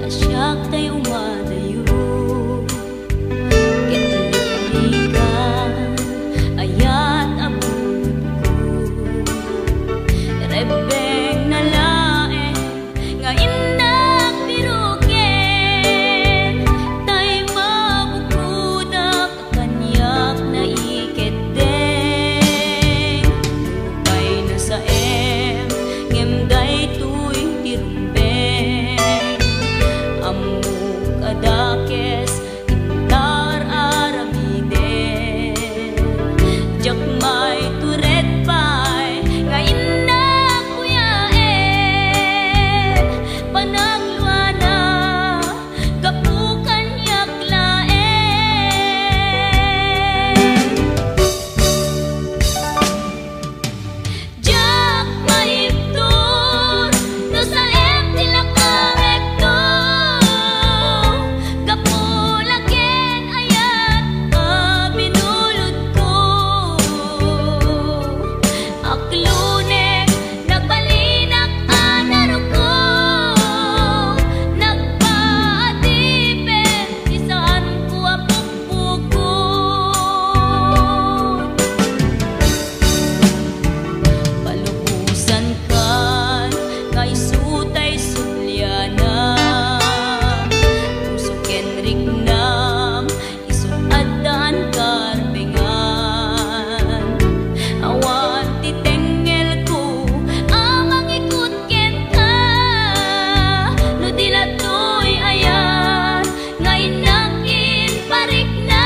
asyak tayo madayo. Kitlikan, ayat abot ko. Rebeng na lae, nga indak birugen. Tay mabukudak, kanyak na iketdeng. Lupay na sa ngemday tuy tirumbeng. Amuk adakes, intar aramiden. Jakmay turet pay, nga indak kuyaen. Panagluana, kapukan yaklaen. Jak maiptur, no sa tilak amekto. Kapulaken ayat, binulod ko. Aklunek, nagbalinak anaro ko. Nagpaatipin, isaan ko apukpukon. Palubusan kan, ngay sutay sulyana. Puso kenrik nam, isuadan karbengan. Awan titengel ko, amang ikut kenta. No dilatoy ayan, ngay nakin parik na.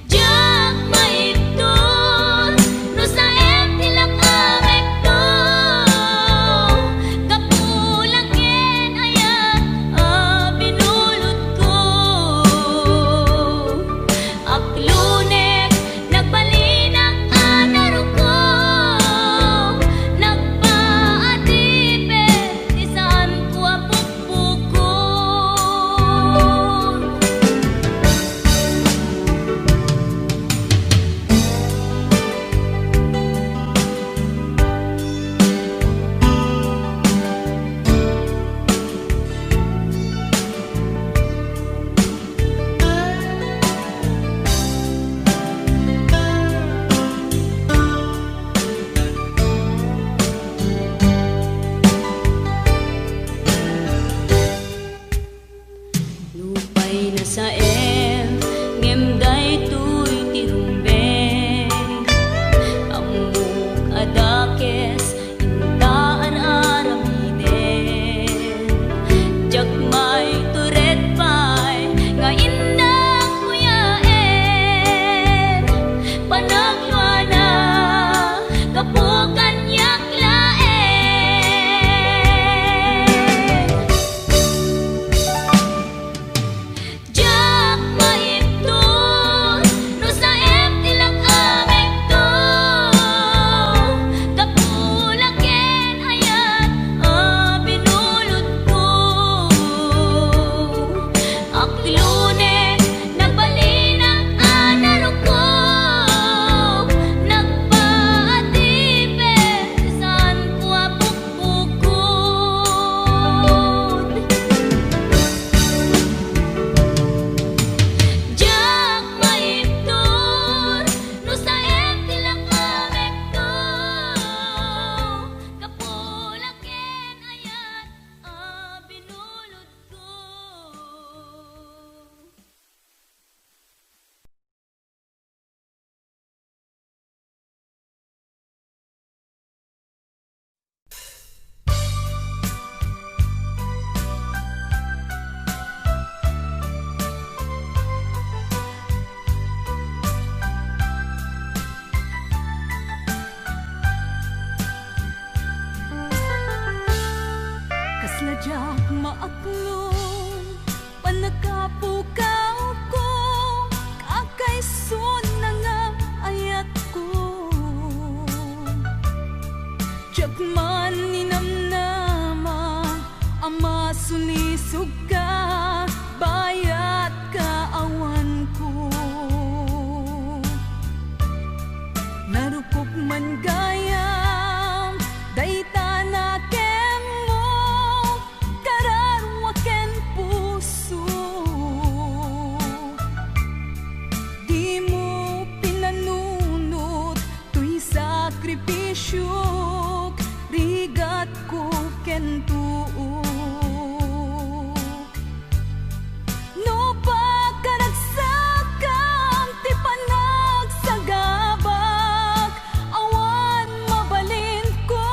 Jak maiptur, no sa tilak amekto. Kapulaken ayat, binulod ko. Aklunek, nagbalinak anaro ko. Nagpaatipin, isaan ko apukpukon. Lupay na sa ngemday tuy tirumbeng. Amuk adakes, intaan aramiden. Jakmay turet pay, nga indak kuyaen. Panagluana, kapukan yaklaen. Jak maiptur, no sa tilak amekto. Kapulaken ayat, binulod ko. Aklunek, nagbalinak anaro ko. Nagpaatipin, isaan ko apukpukon. Jak maiptur, no sa tilak amekto. Kapulaken ayat, binulod ko. Kasladyak maaklong, panagkapukaw ko. Kakaisun na nga ayat ko. Jakman ninamnama, ama sunisog ka, bayat ka awan ko. Narukop man gayam dayta na kem mo kararwa ken puso. Di mo pinanunot tuy sakripisyo rigat ko ken tuok. No pagkaragsakam ti panagsagabak awan mabalin ko.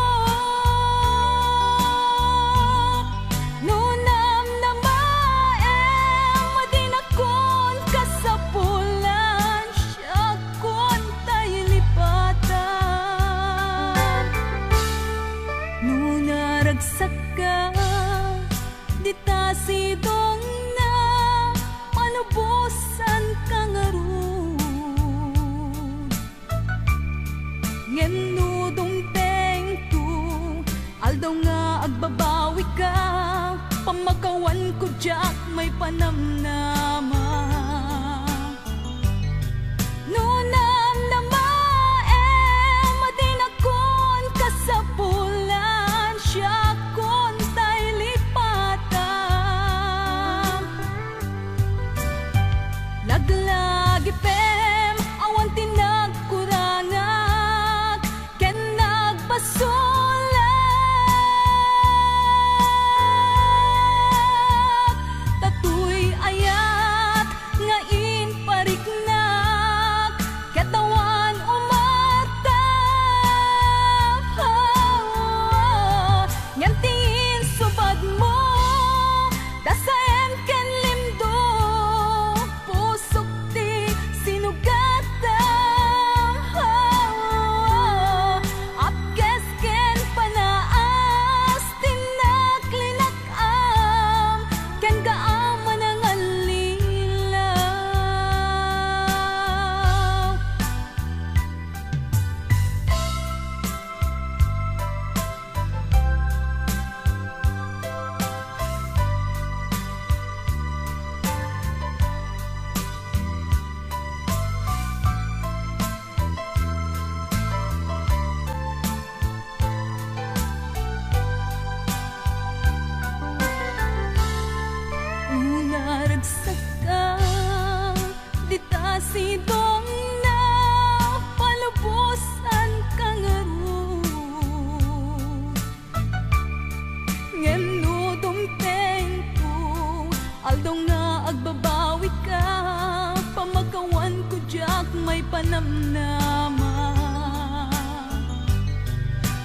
No namnamaem madinakon kasapulan siya kon tay lipatan. No naragsak ka di ta sidong na palubusan ka nga ron. Ngem no dumteng tu aldaw nga agbabawi ka pamakawan ko jak may panamnama. No namnamaem madinakon kasapulan siya kon tay lipatan. Laglagi pem awan tinagkurangak ken nagbasulak. Tatuy ayat nga inpariknak katawan umatap. Ngem tingin subad mo dasaem ken limdo pusok ti sinugatam. Apkes ken panaas tinaklinakam ken kaaman ang alilaw. Naragsak ka di ta sidong na palubusan ka nga ron. Ngem no dumteng ko aldaw nga agbabawi ka pamakawan ko jak may panamnama.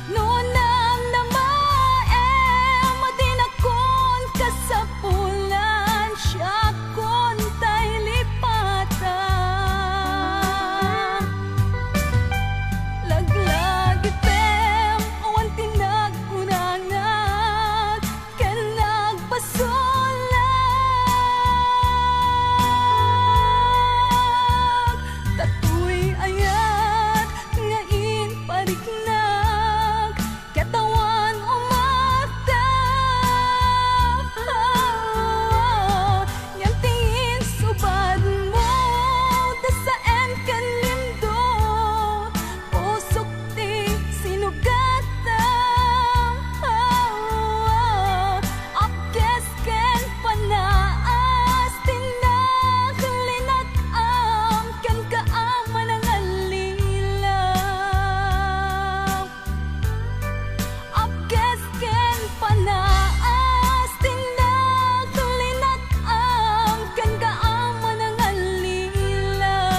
No namnamaem madinakon kasapulan siya kon tay lipatan. Laglagi pem awan tinagkunangak ken nagbasulak. Tatuy ayat nga inpariknak katawan umatap. Ngem tingin subad mo dasaem ken limdo pusok ti sinugatam. Apkes ken panaas tinaklinakam ken kaaman ang alilaw. Apkes ken panaas tinaklinakam ken kaaman ang alilaw.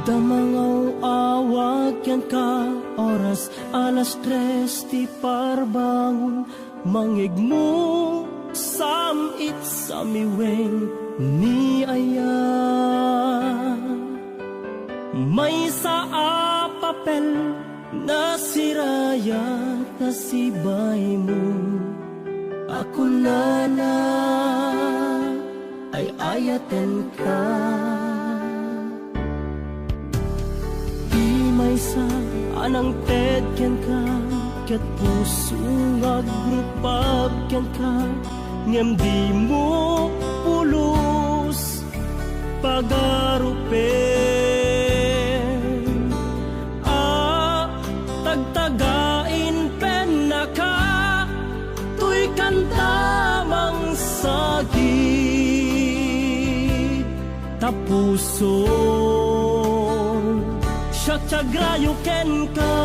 Damangaw awag yan ka oras 3:00 ti parbangon mangigmo samit sa miweng ni aya. May sa papel na siraya kasibay mo. Ako na ay ayaten ka. Di may sa anang tedken ka, ket puso nga grupag ken ka, ngem di mo pulos pagarupen. Tagtagain pen na ka, tuy kantamang sagit tapuso. Siya tiagrayo ken ka,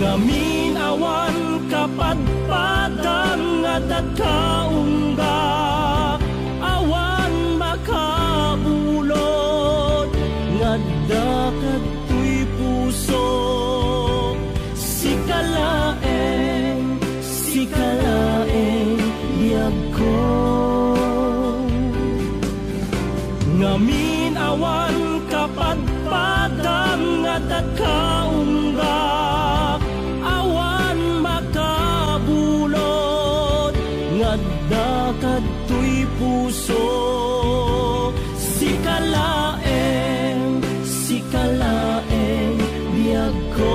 ngamin awan kapadpadan nga dadkaungga, awan makabulod nga dakat tuy puso. Sikalaeng biyag ko, ngamin awan kapadpadan nga dadkaungga, awan makabulod nga dakat tuy puso. Sikalaeng biyag ko.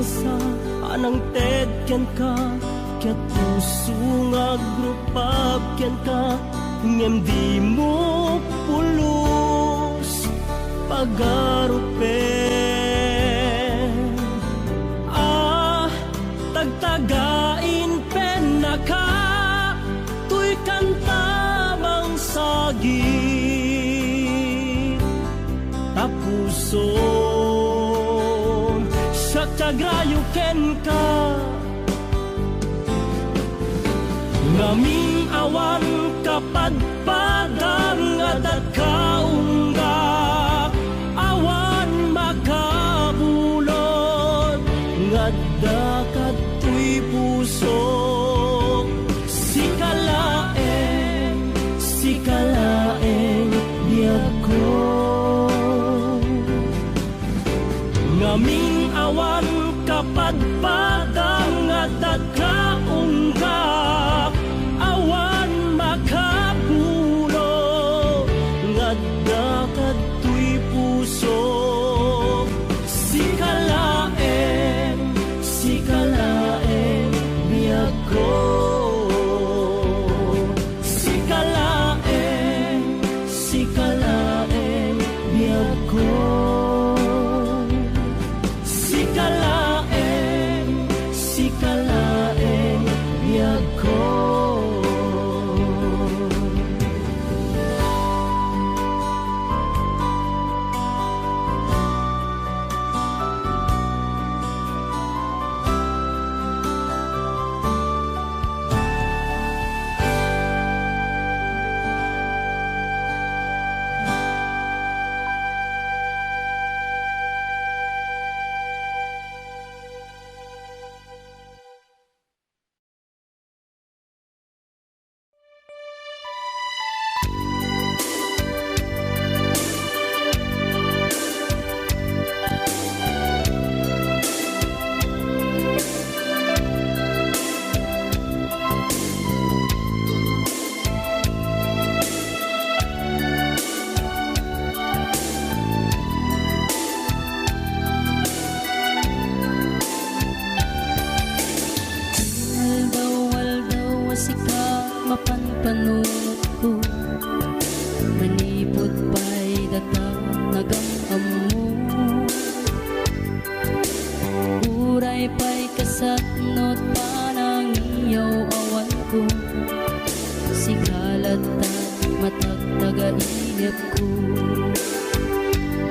Sa anang tedken ka, ket puso nga grupag ken ka, ngem di mo pulos pagarupen. Tagtagain pen na ka, tuy kantamang sagit tapuso. Tiagrayo ken ka, ngamin awan kapadpadan nga dadkaungga, awan makabulod nga dakat tuy puso. Sikalaeng biyag ko, ngamin awan kapadpadan nga dadkaungga, awan makabulod nga dakat tuy puso. Sikalaeng biyag ko, sikalaeng biyag ko. Sikalaeng biyak ko.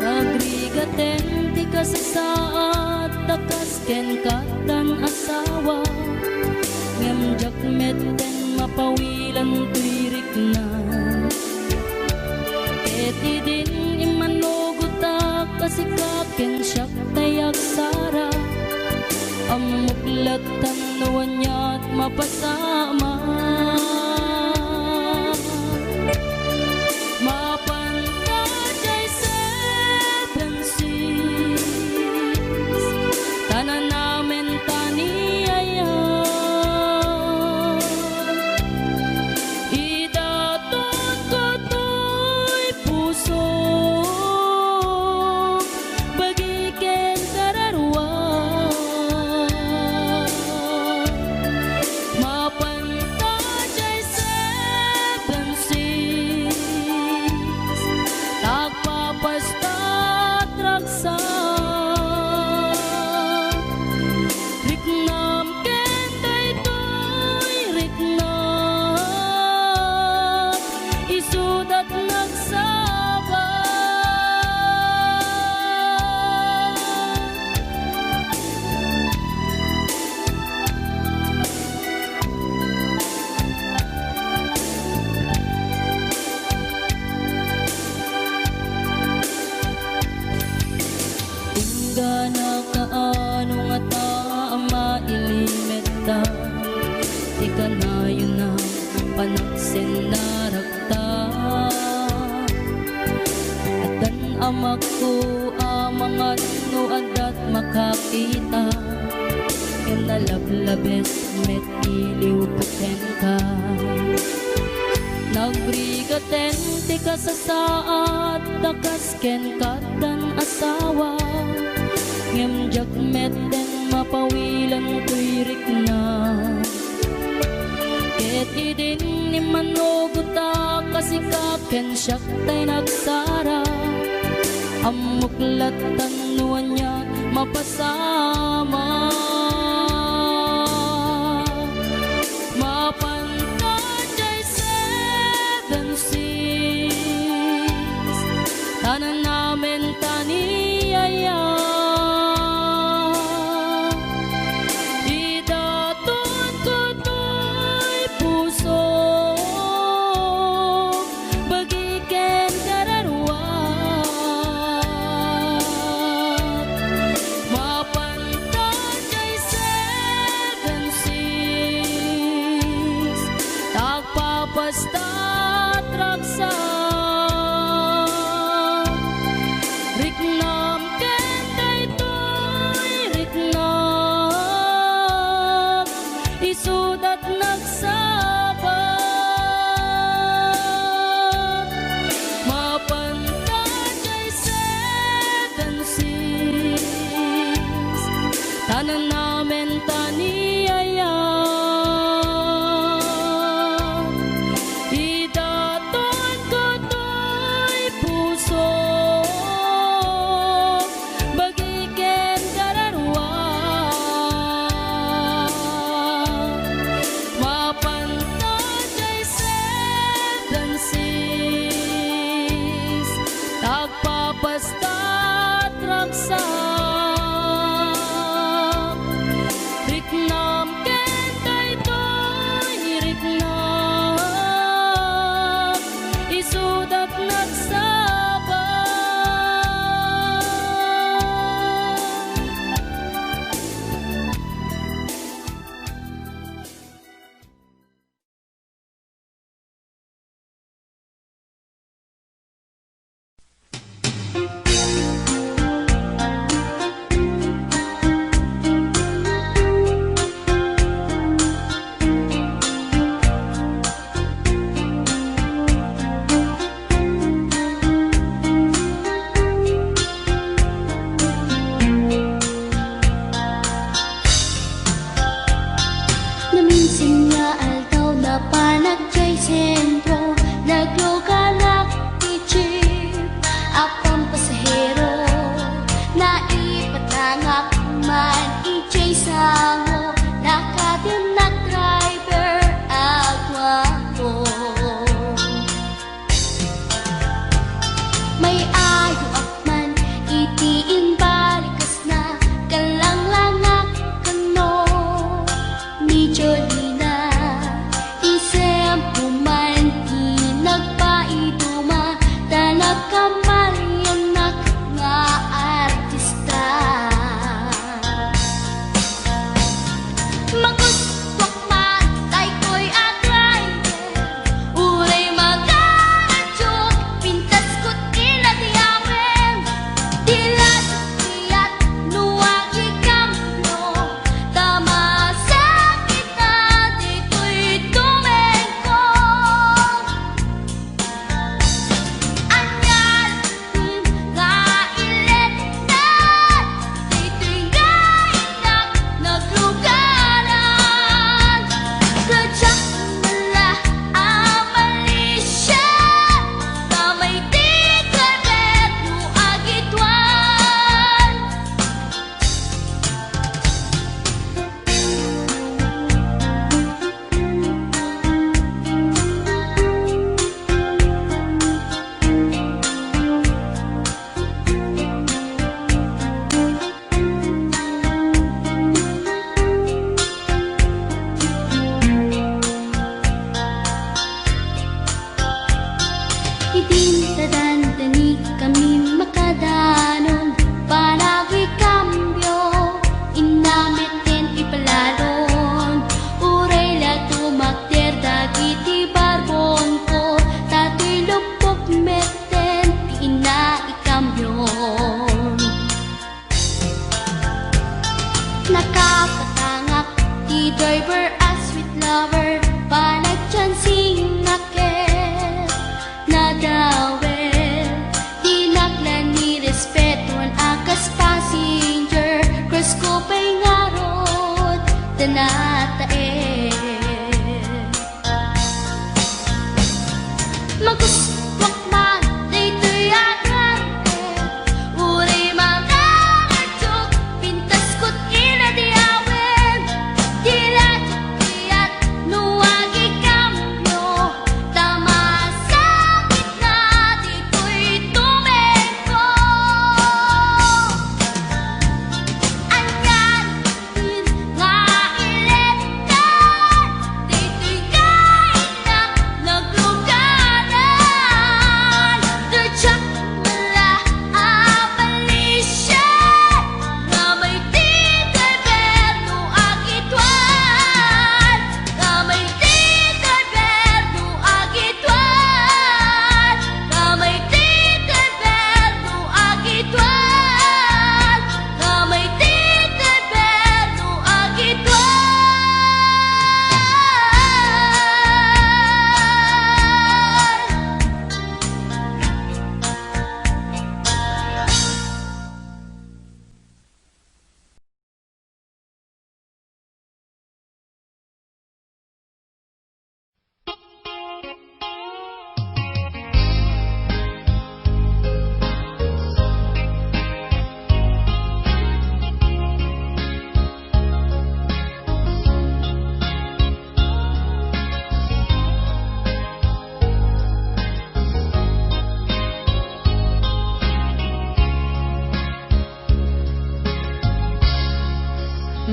Agrigaten ti kasasaat takas ken katan asawa ngem jakmet ten mapawilan tuirik na eti din imanugutak kasikaken siyak tayak sara amuklat tanuan niya't mapasama mapantay seven seas tanan namin taniyaya idaton ko to'y puso bagiken kararwa mapantay seven seas tagpapastat raksa riknam ken daytoy riknam isudat nagsaba Tingga na kaano nga taama ilimeta Di ka na yun na panaksin na rakta At dan amak ko amangan no adat makakita Ken nalablabes met iliw puten ka Nagbrigaten ti kasasaat takas ken katan asawa ngem jakmet den mapawilan tuirik na ket idin ni manuguta kasikaken siyak tay nagsara amuklat tanuan niya mapasama mapantay seven seas tanan namin taniyaya idaton ko to'y puso bagiken kararwa mapan tinatae. Maguswak man dito'y agante, uri mga atsok, pintas ko't inadiawin, dilat-diat nuwagi kamyo, tamasakit na dito'y tumeko. Anyan din nga iletan, dito'y kain na naglugaran, dirtsak mala abalisyan, nga may tito'y berno agitwan, nga may tito'y berno agitwan, nga may tito'y berno agitwan, nga may tito'y berno agitwan.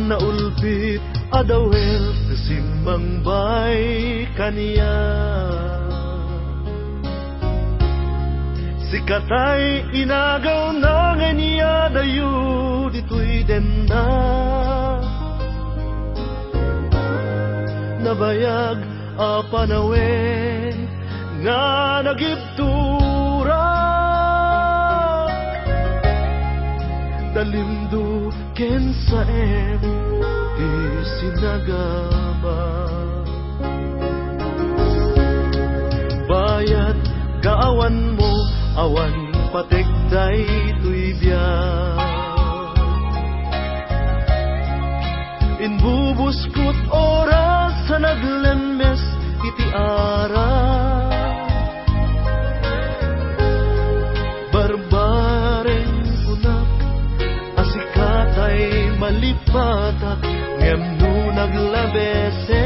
Naulbit adawel kasimbang bay kaniya, sikatay inagaw na niya dayo dito'y denda, nabayag a panawen nga nagibtura, dalimdo ken sa di sinagama, bayat kaawan mo awan pategday tuy biyak, inbubuskot oras sa naglemes iti ara, barbareng unak asikatay malipatak ngem no naglabese,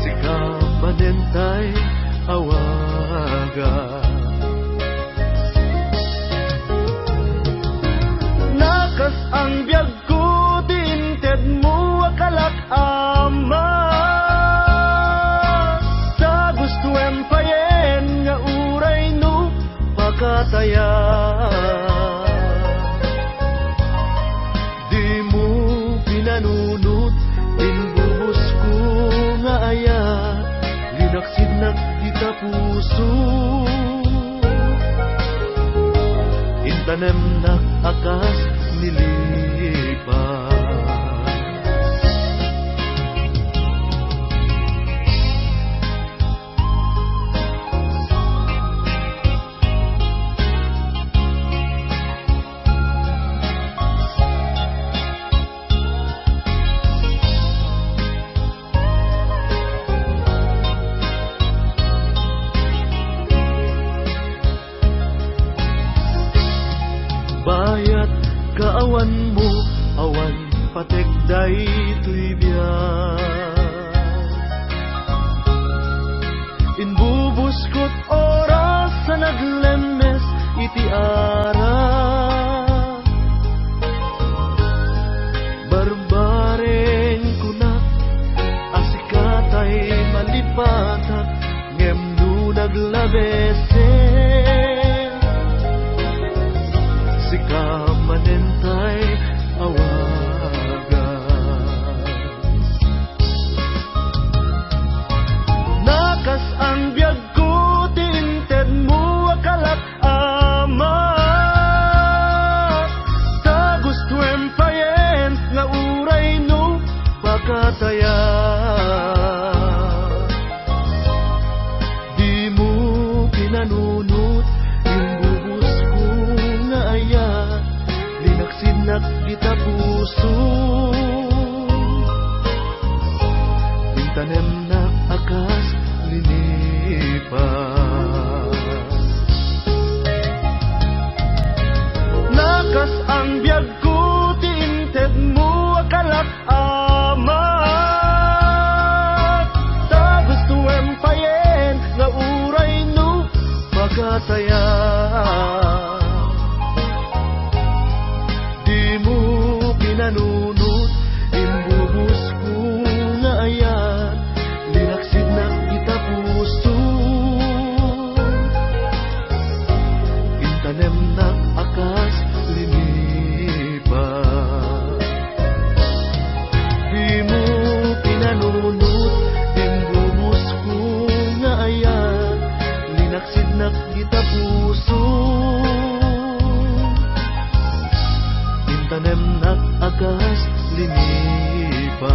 sikamanentay awaga, nakas ang biyag ko tinted mo akalak ama, sa gusto empayen nga uray no pakataya, di mo pinanunot inbubus ko nga aya, linaksid na kita puso, intanem na akas nilipas. Bayat kaawan mo awan pategday tuy biyak, inbubuskot oras sa naglemes iti ara, barbareng kunak asikatay malipatak ngem no naglabese, sikamanentay awaga, nakas ang biyag ko tinted mo akalak ama, sa gusto empayen nga uray no pakataya, di mo pinanunot imbubus ko nga aya, linaksid na kita puso, puso. Yung tanem na akas linipas. Nakas ang biyag ko, tiinted mo akalak amat. Ta gusto empayen nga uray no magataya. Di mo pinanunot imbubus ko nga ayan, linaksid na kita puso. Intanem na akas linipas. Di mo pinanunot imbubus ko nga ayan, linaksid na kita puso. Intanem na akas linipas.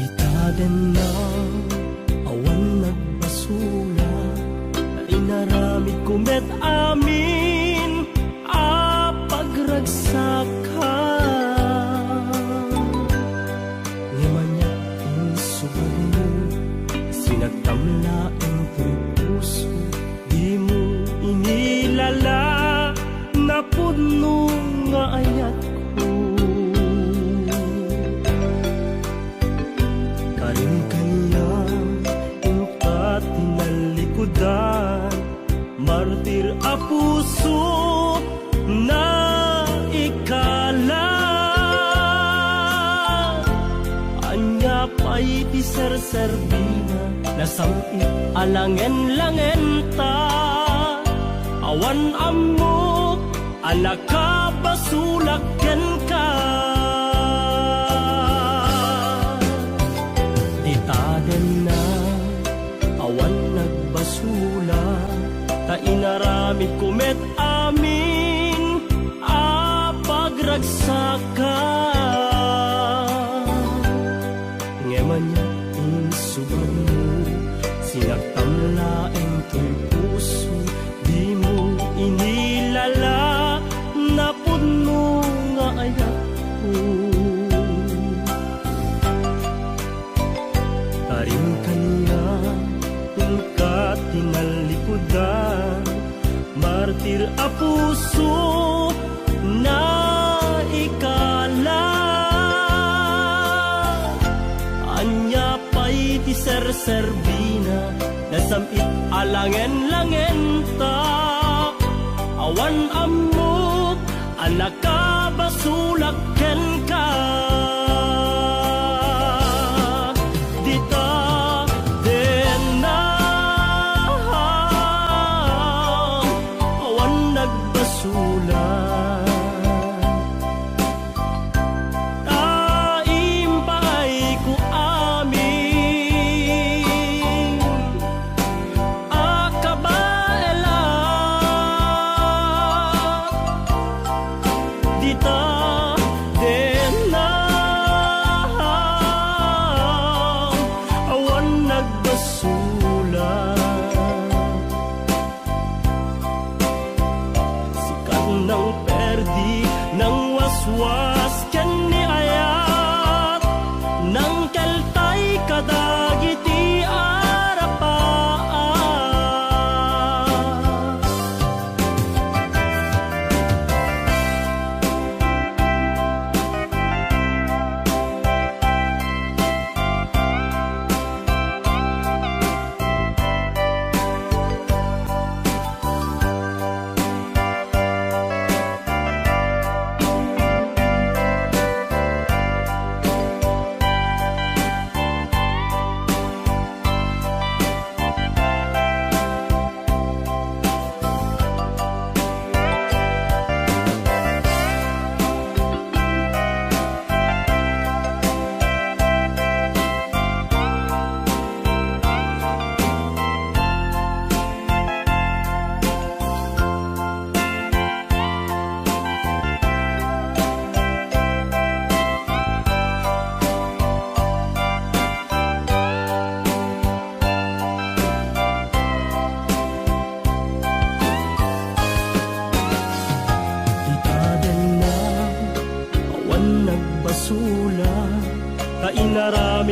Itaden na awan nagbasula, na inaramid kumet amin a pagragsaka. Ngimanya insubad mo, sinagtamla ang puso. Di mo inilala na puno nga ayat ko. Karin kanya ingkat tinalikudan, martir a puso na ikala. Anya pa'y ti serserbina, nasamit alangen-langen ta. Awan amok, anak ka basulaken ka. Itaden na awan nagbasula, ta inaramid kumet amin a pagragsaka. Ngemanya insubad mo, sinagtamla ang tuy puso. Di mo inilala na puno nga ayat ko. Karin kanya ingkat tinalikudan, martir a puso na ikala. Anya pa'y ti serserbina, nasamit alangen-langen ta. Awan amok, anak ka basulaken ka. Dita den na awan nagbasula. Taimpay ko amin akabaela. Dita den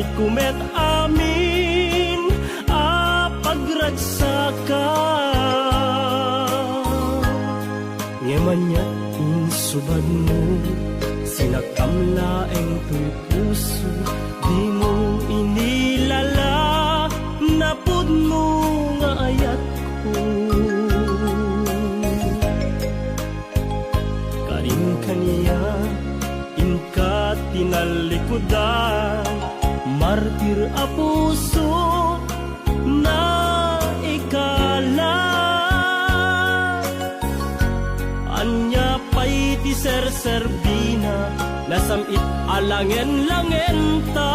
damit kumet amin pagragsaka ngemanyat insubad mo sinakamlaeng tuy puso di mo inilala napud mo nga ayat ko karin kaniya inka tinalikudan martir a puso na ikala anya pay ti serserbina nasamit alangen-langen ta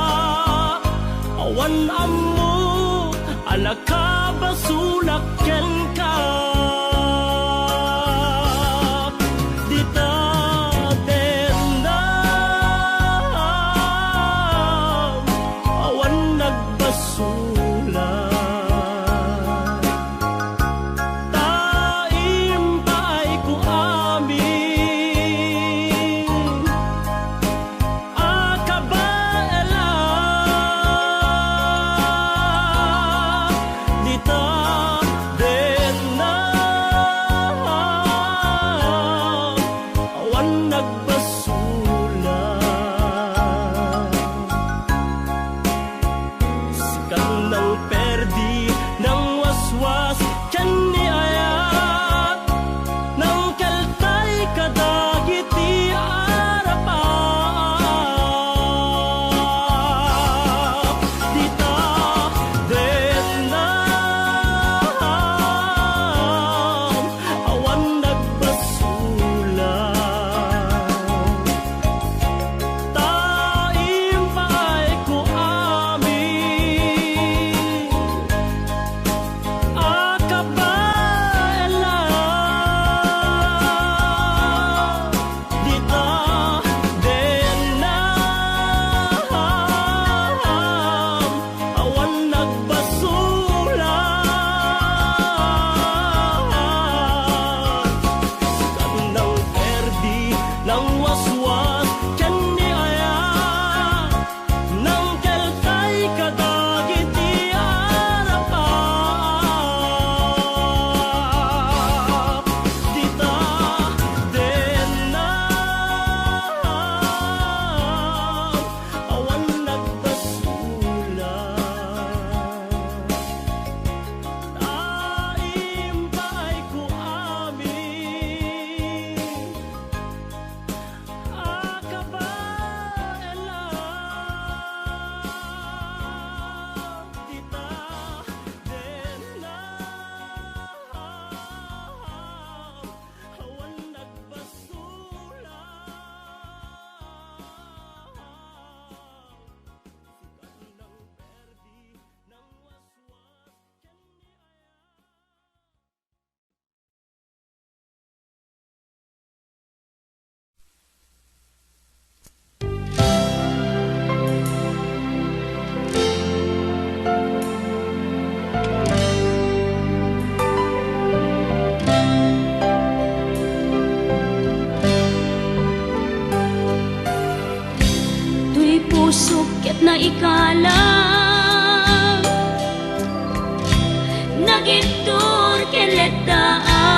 awan ammo anak kabasulak ken ka Sukit na ikalang nagitur keletaan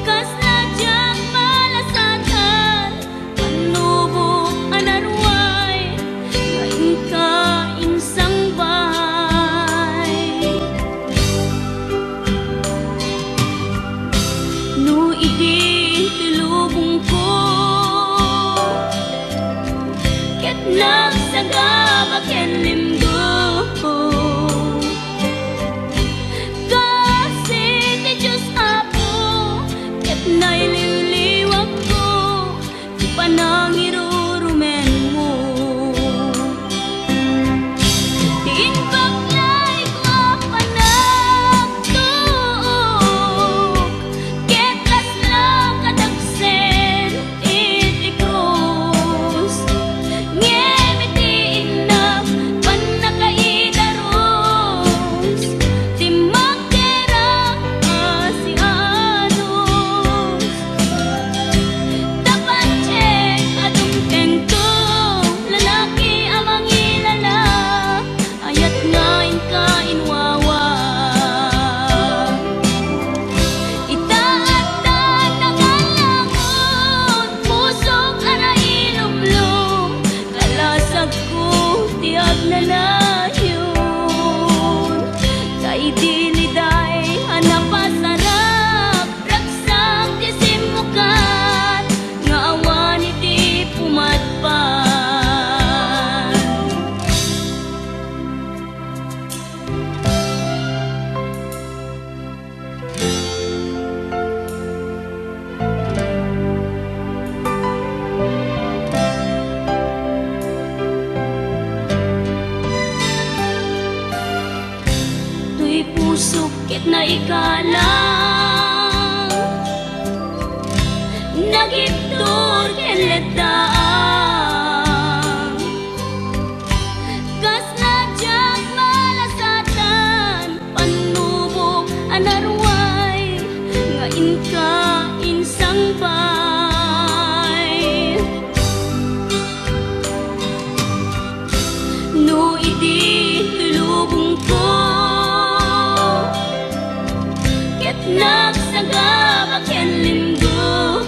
kas na diyang malasadan panubok anarway ngayon ka insang bay no idi tilubong ko ket Ako'y pusok ket na ikalang nagiptor ken letang kas nadyag malasatan panubok anarway nga inka insang bay no iti tulubong ko ket nagsagabak ken linggo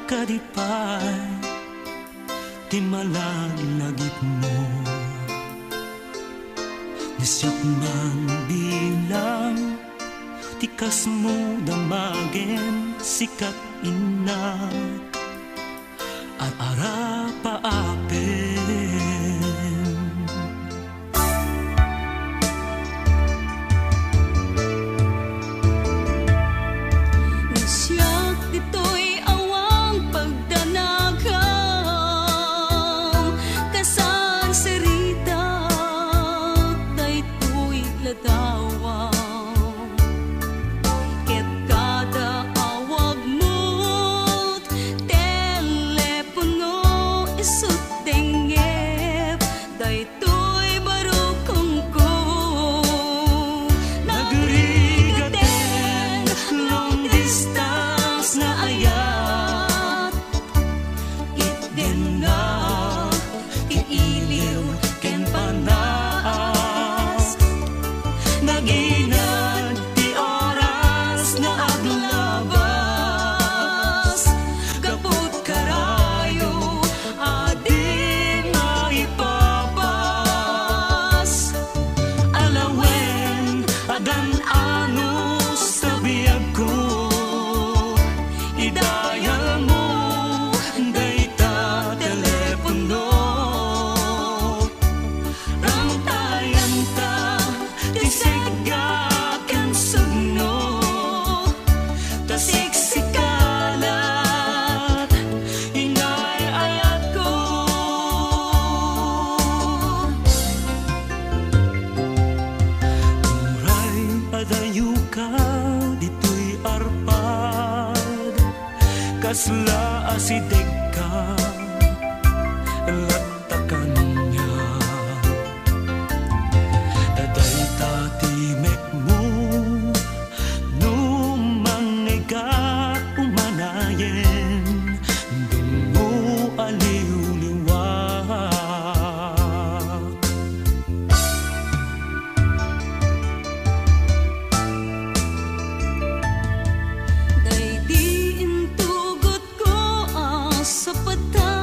kadipay ti malalagip mo nisyak man bilang tikas mo damagen sikat inak at arapa apen Nisyak dito'y awang pagdanagam kasan serita daytoy ladawang ket kada awag mo't telepono isut dengep daytoy barukong ko nagrigaten long distance na ayat itten na iiliw ken panas naginad ti oras na aglabas kaput karayo adin maipapas alawen adan anus sa biyag ko idayal mo dayta telepono ramtayan ta ti segaken sugno tasiksikalat inay ayat ko Uray adayu ka dito'y arpad kasla asideg ka latakan niya daday tatimek mo numangega umanayen dungo aliw-liwak Daydi intugot ko sa pata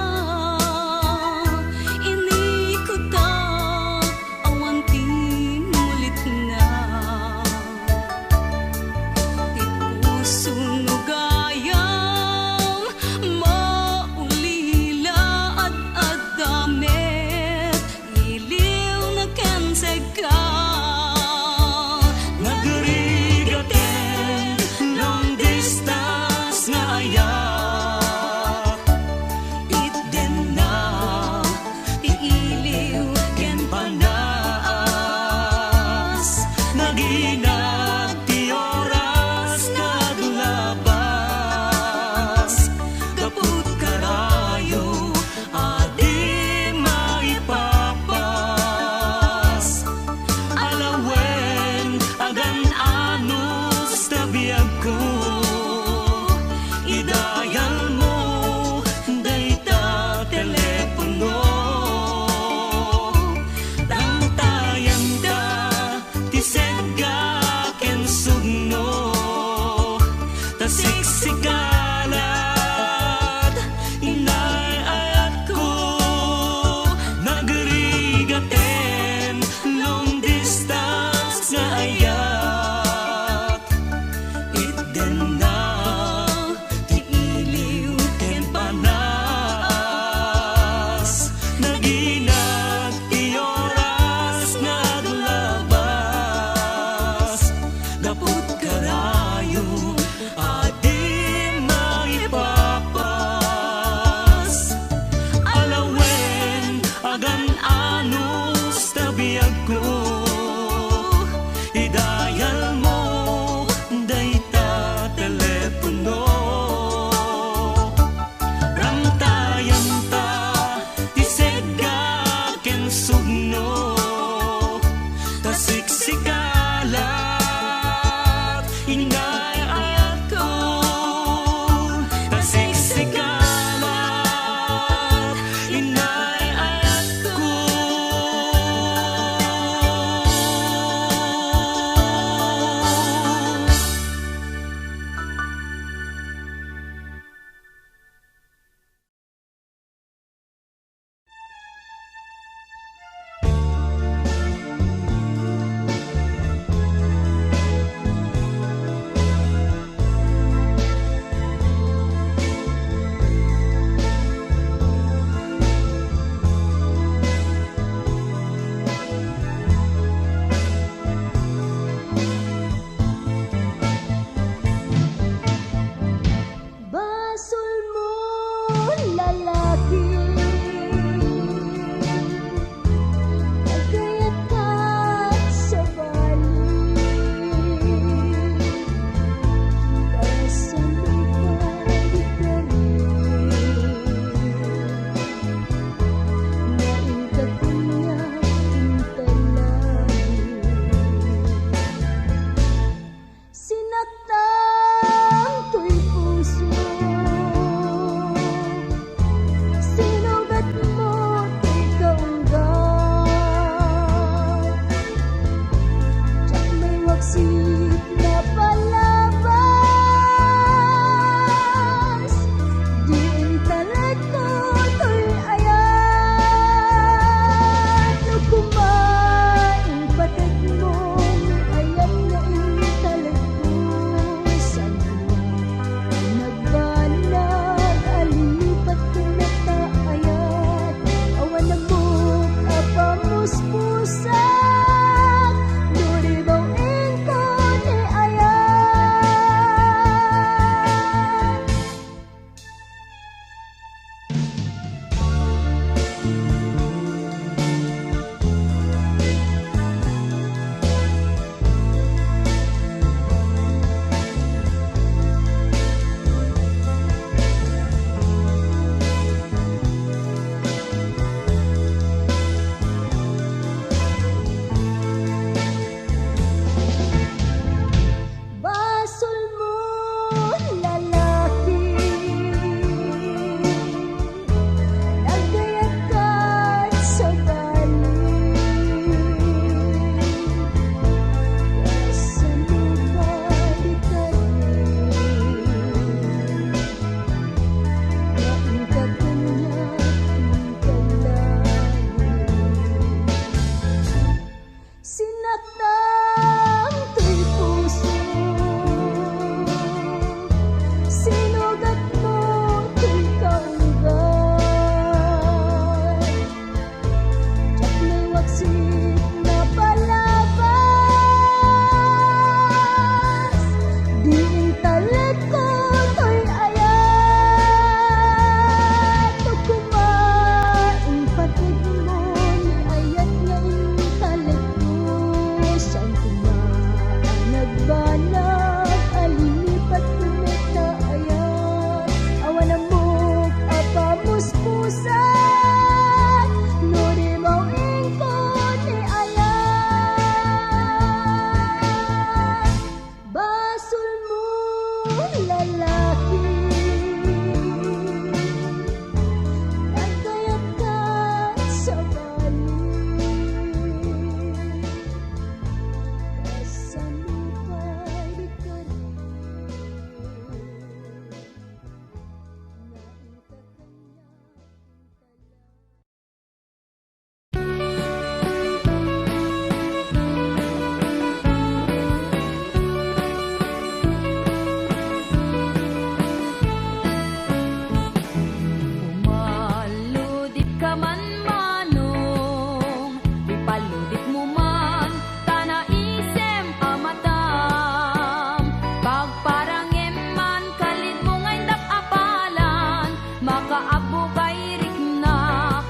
makaabo kay rikna,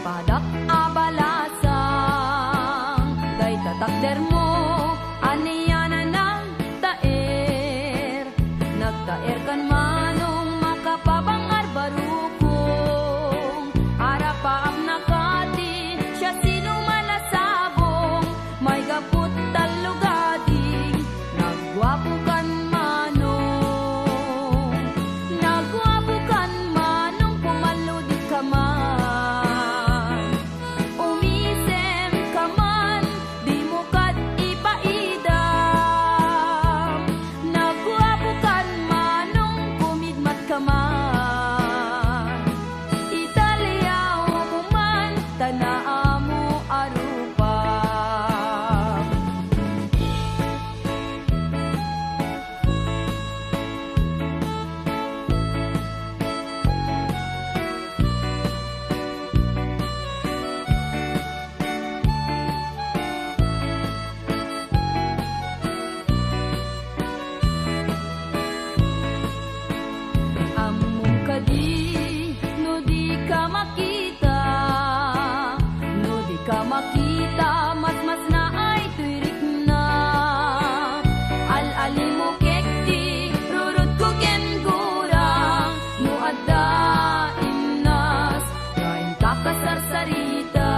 padak abalasang, day tatakder mo, aniya na ng taer, nagtaer kan manong makapabangar barukong, arapaak nakati, siya sino malasabong, may gaput talugading, nagwapo kan manong, nagwapo kan manong, pumaludi ka man, umisem ka man, di mo kat ipaidam, nagwapo kan manong, kumidmat ka man, italyaw mo man, tanaa mo arupa. Among kadi, no di ka makita, no di ka makita, mas na ay tuirik na. Al-ali mo kekti, rurut ko ken gurang, no adda imnas, kain kakasarsarita.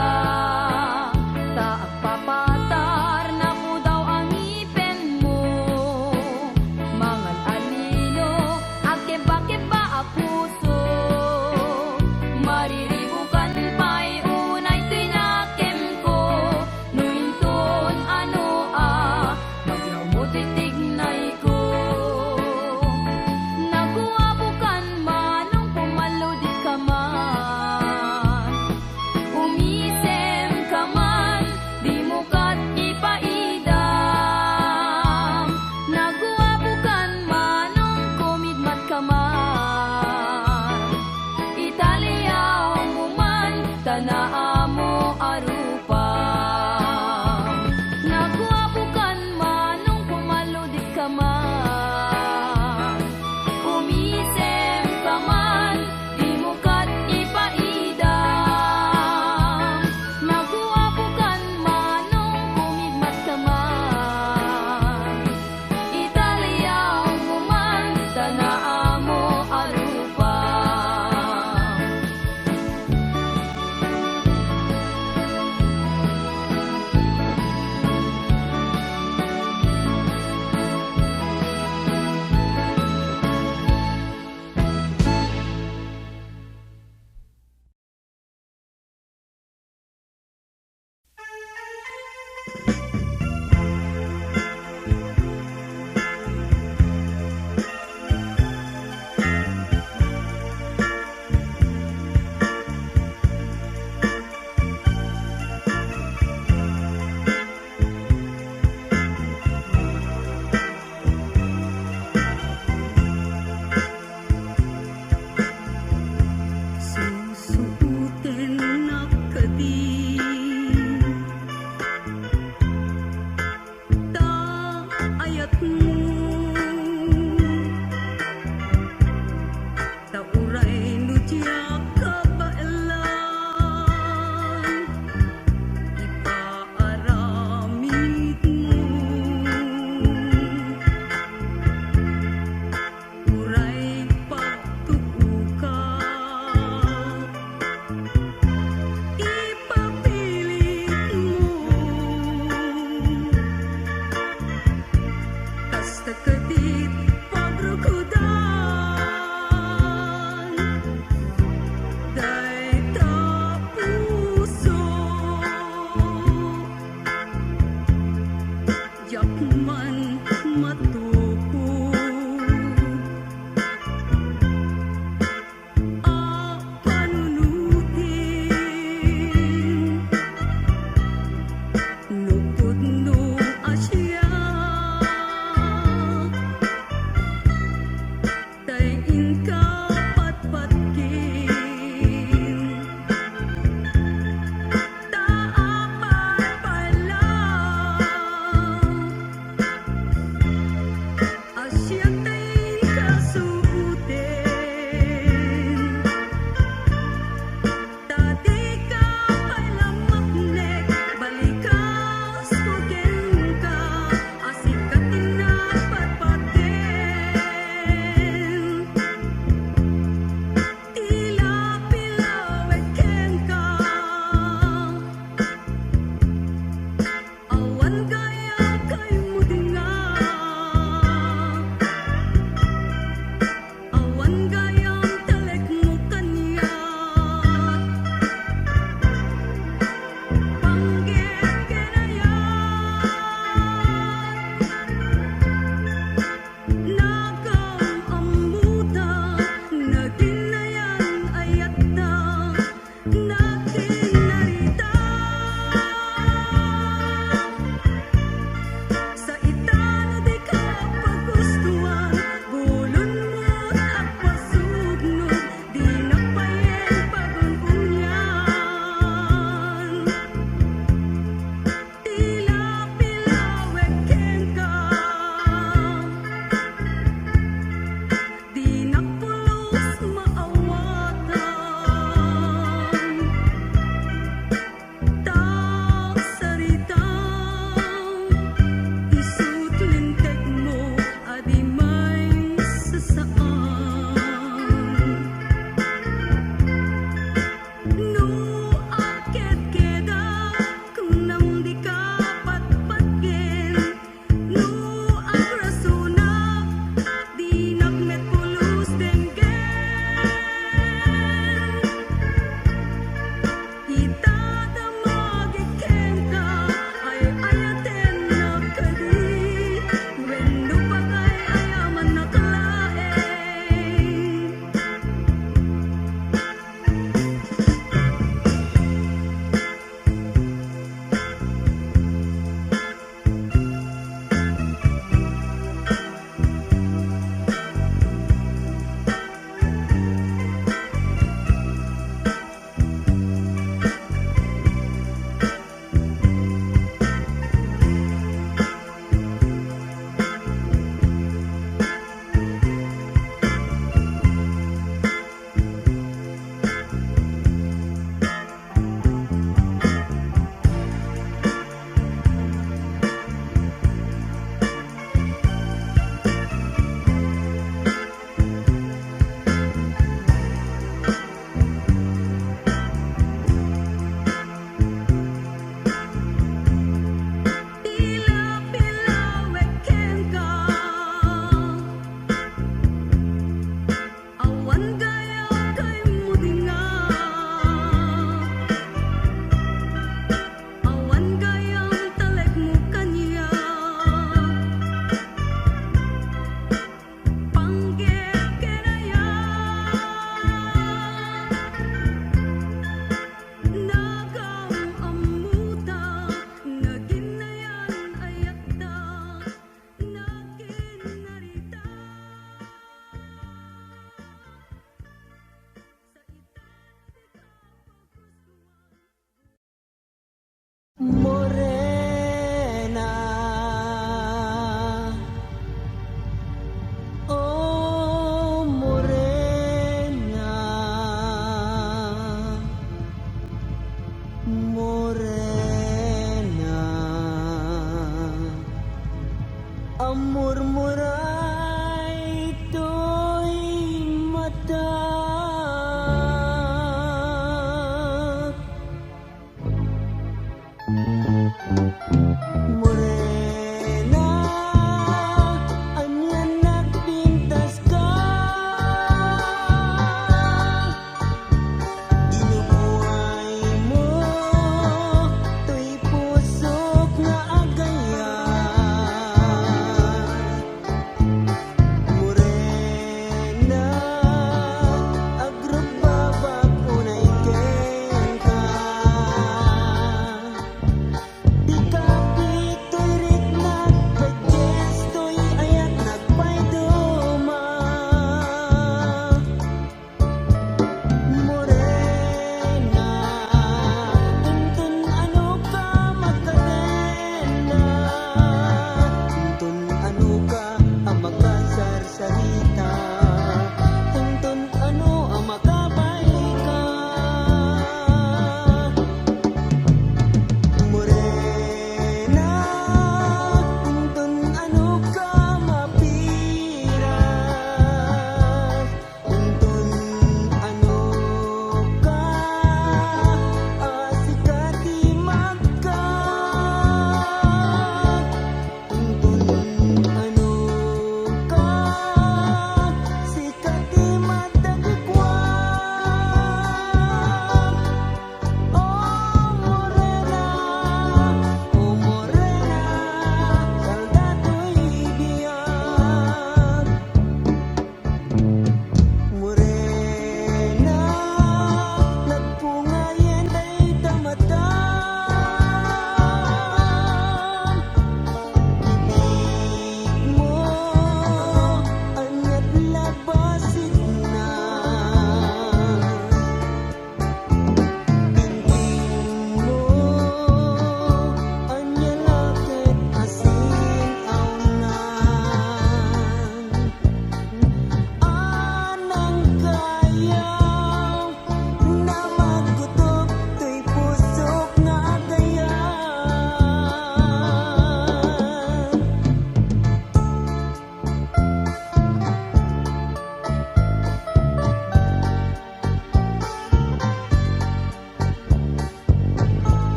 Taak papatar na po daw ang ipen mo, mangal anino, agkeba-keba a puso, mariribukan pa'y unay tinakem ko, nuinton ano maglaw mo titignay ko, naguwabukan manong pumalo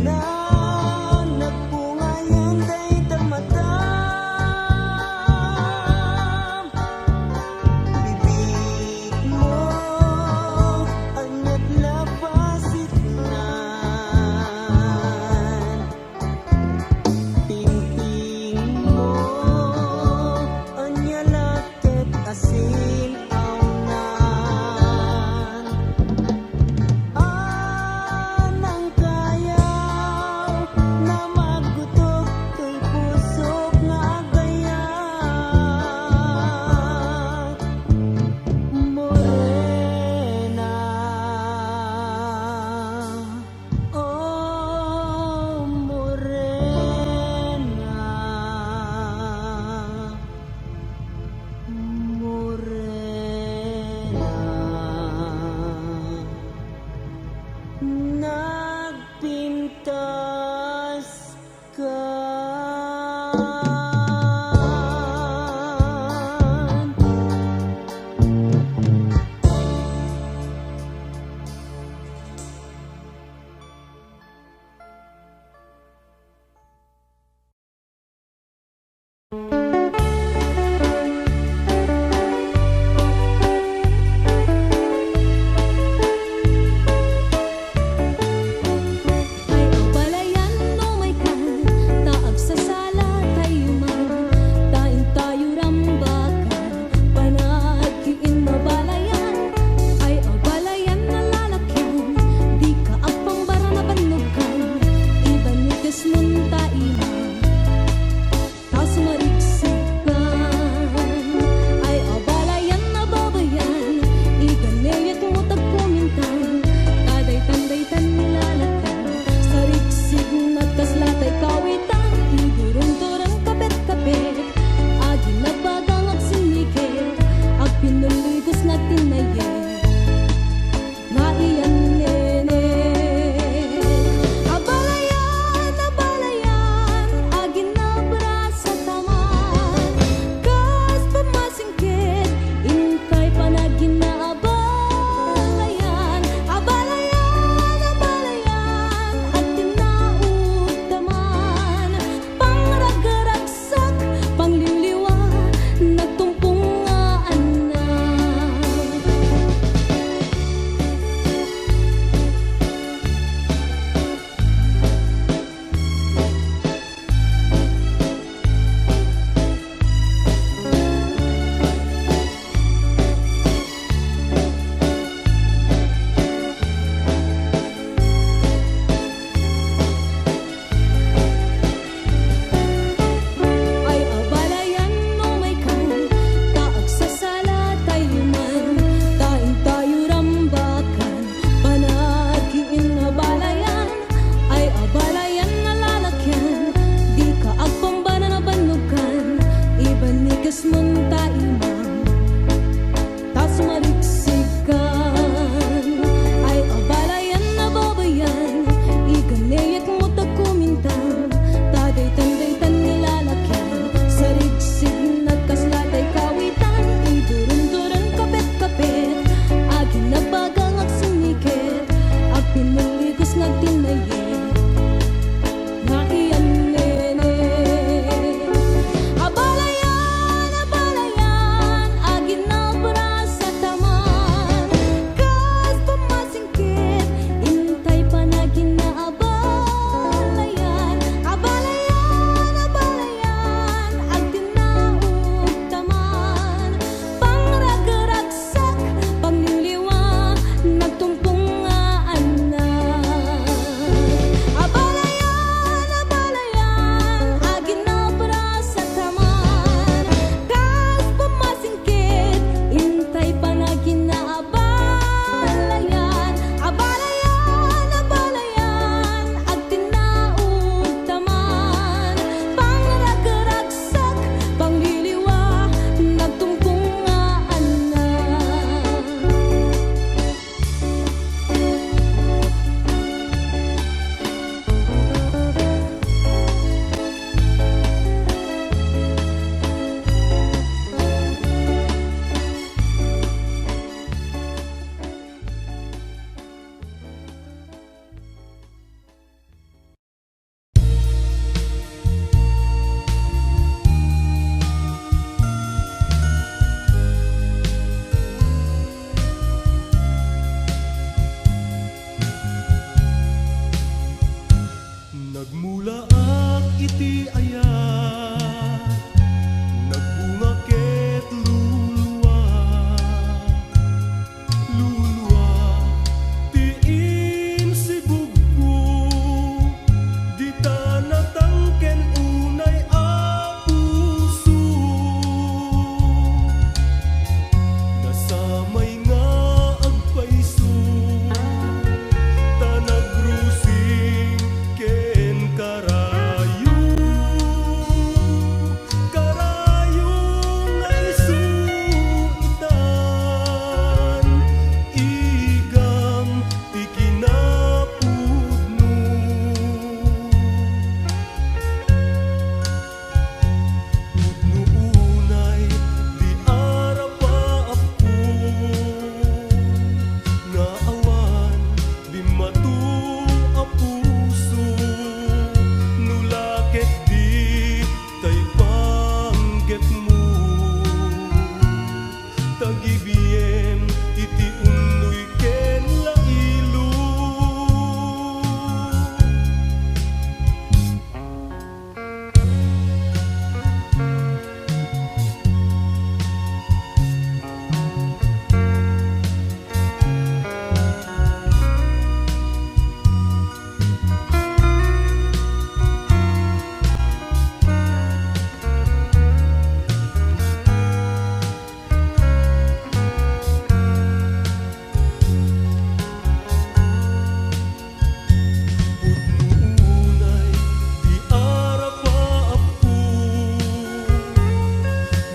morena, nagpungayan day tamatam. Bibig mo, anyat lapasit nan. Tingting mo, anya laket asin aunan. Anang kayaw na maggutok kay pusok nga agayat. Morena, oh morena, morena, nagpintas ka. Ay, ang balay Nagmula at iti ayat, nagbunga ket luluwa, luluwa, tiin si bugko, di ta natangken unay a puso, nasamay nga agpaiso, ta nagrusing ken karayo, karayo nga isuitan, igam ti kinapudno. Pudno unay di arapaapko, nga awan di matu a puso, nulaket di tay pangget mo, tagibiem iti unoy ken lailo. Unay di arapaapko,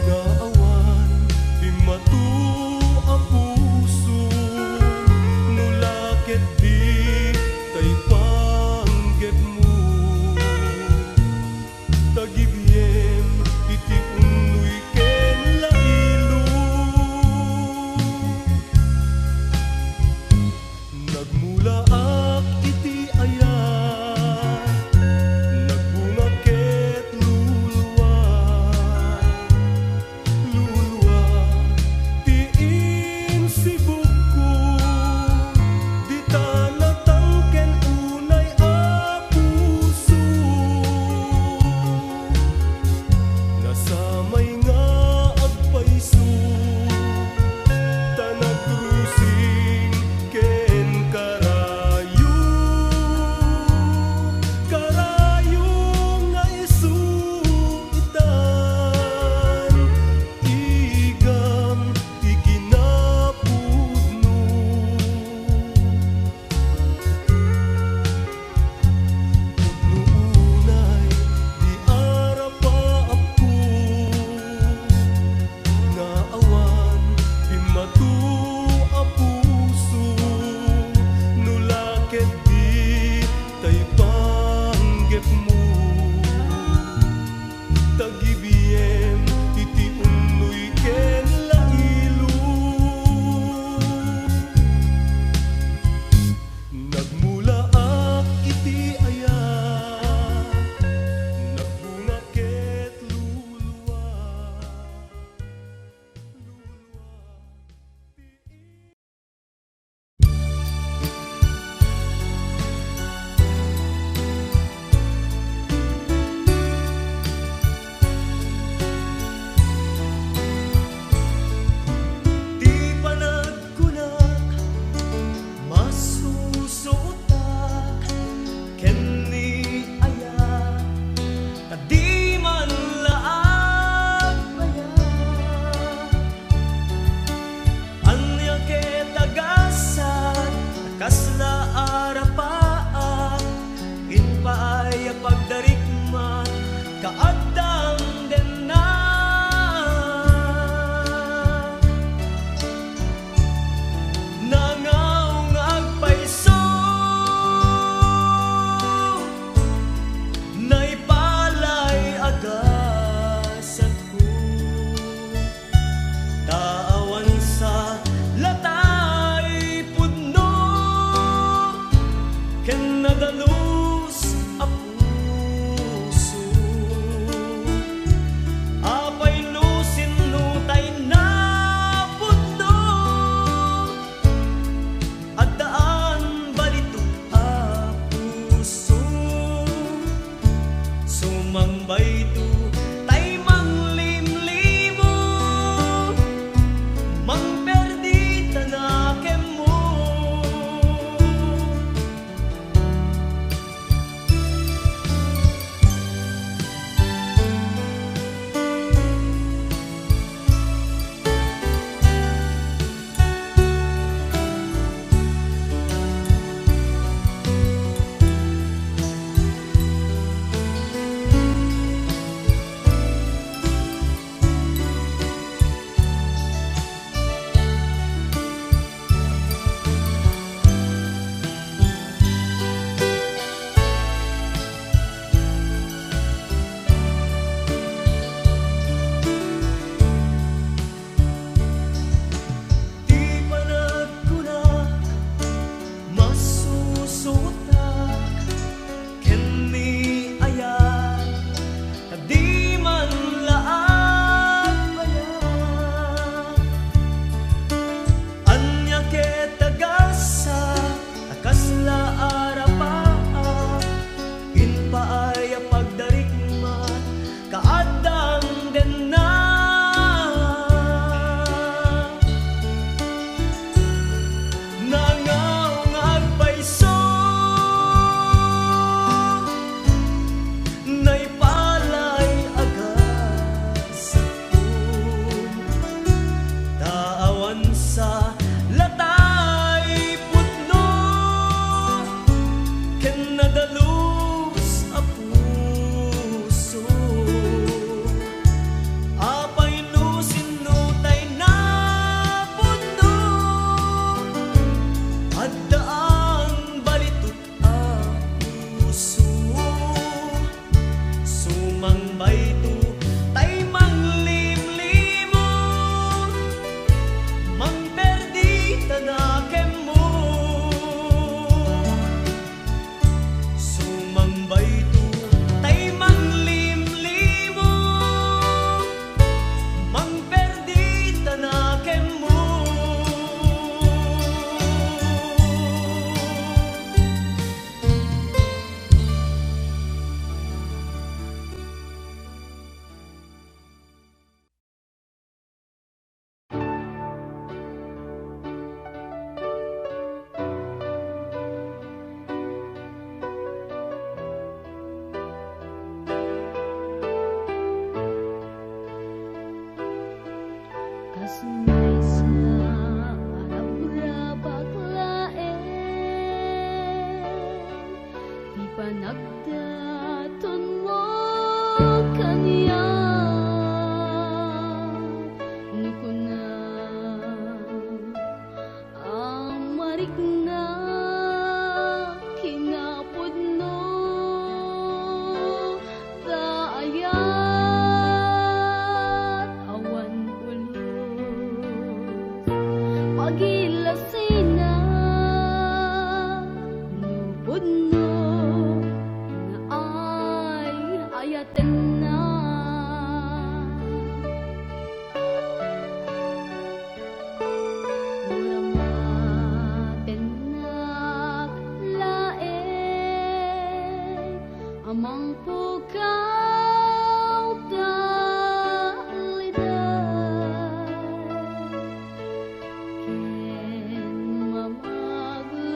nga awan di matu a puso, nulaket di tay pangget mo, tagibiem iti unoy ken lailo. Nagmula ak iti ayat, nagbunga ket luluwa, luluwa, tiin si bugko, di ta natangken unay a puso, nasamay nga agpaiso, ta nagrusing ken karayo, karayo nga isuitan, igam ti kinapudno. Pudno unay di arapaapko, nga awan di matu a puso, nulaket di tay pangget mo, tagibiem iti unoy ken lailo. Nagmula ak iti ayat, nagbunga ket luluwa, di pa nagkunak masusutak ken ni aya, kadi man laag maya, anya ket agasan kasla arapaak, inpaay pagdarikman kaadang den na, nangaw nga agpaiso, naipalay agasan ko, taawan sa latay pudno, ken nadalus a puso. bayto tay manglimlimo mangperdi tanakem mo Panagdaton mo kaniya nukuna ang marikna kinapod no daayat awan ulos pagilasina nupod no ayaten na uramaten na lae amang pukaw daliday ken mamagluni